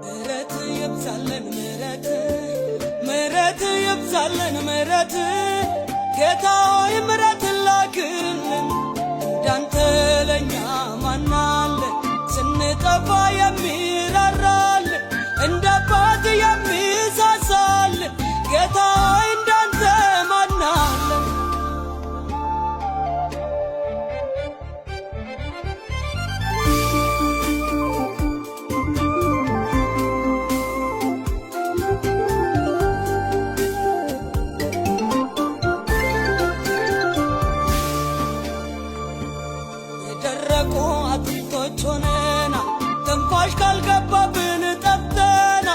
ምሕረት ይብዛልን ምሕረት ይብዛልን ምሕረት ጌታ ሆይ ምሕረት ላክልን እንዳንተ ለኛ ማን አለ ስንጠፋ የሚራራልን እንደ አባት የሚሳሳልን ጌታ ሆይ እንዳንተ ማን አለ የደረቁ አጥንቶች ሆነና ትንፋሽ ካልገባብን ጠፍተና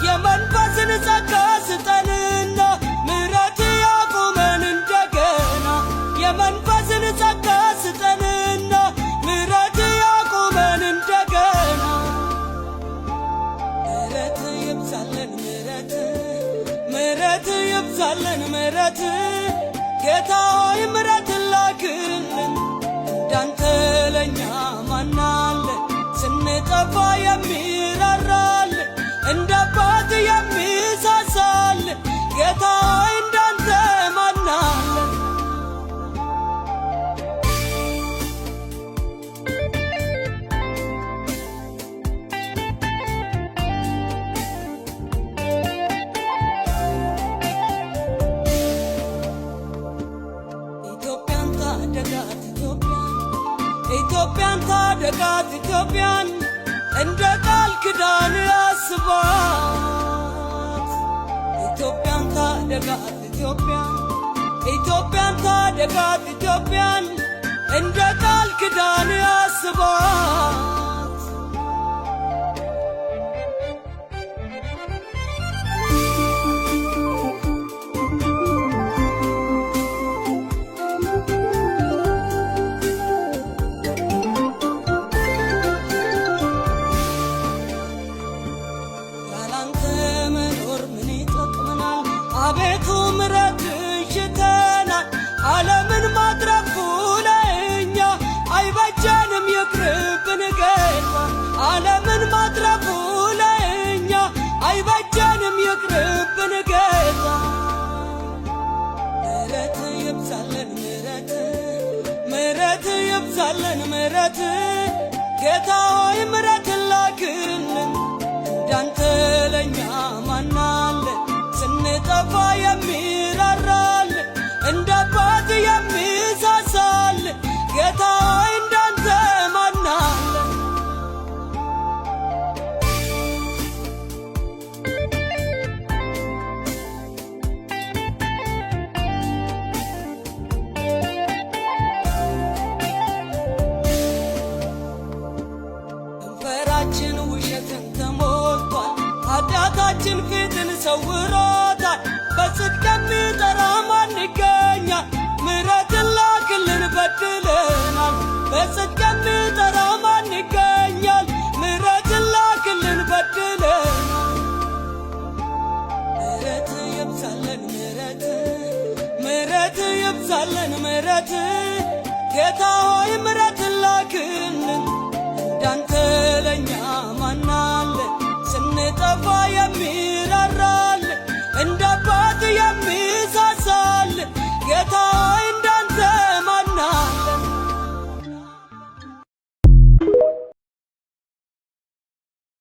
የመንፈስን ጸጋ ስጠንና ምሕረት ያቁመን እንደገና የመንፈስን ጸጋ ስጠንና ምሕረት ያቁመን እንደገና ምሕረት ይብዛልን ምሕረት ይብዛልን ምሕረት ጌታ ሆይ ምሕረት ላክልን እንዳንተ ለኛ ማን አለ ስንጠፋ የሚራራልን እንደ አባት የሚሳሳልን ጌታ ሆይ እንዳንተ ማን አለ ኢትዮጵያን ታደጋት ኢትዮጵያን እንደ ቃል ኪዳን አስባት ኢትዮጵያን ታደጋት ኢትዮጵያን ታደጋት ኢትዮጵያን እንደ ቃል ኪዳን አስባት አቤቱ ምሕረት ሽተናል ዓለምን ማትረፉ ለእኛ አይበጀንም ይቅርብን ጌታ ዓለምን ማትረፉ ለእኛ አይበጀንም ይቅርብን ጌታ ምሕረት ይብዛልን ምሕረት ይብዛልን ምሕረት ጌታ ሆይ ምሕረት ላክልን እንዳንተ ለኛ ማን አለ ስንጠፋ የሚራራልን እንደ አባት የሚሳሳልን ጌታ ሆይ እንዳንተ ማን አለ ከንፈራችን ውሸትን ተሞልቷል ኃጢአታችን ፊትን ሰውሮታል በጽድቅ የሚጠራ ማን ይገኛል ምሕረትን ላክልን በድለናል በጽድቅ የሚጠራ ማን ይገኛል ምሕረትን ላክልን በድለናል ምሕረት ይብዛልን ምሕረት ይብዛልን ምሕረት ጌታ ሆይ ምሕረትን ላክልን እንዳንተ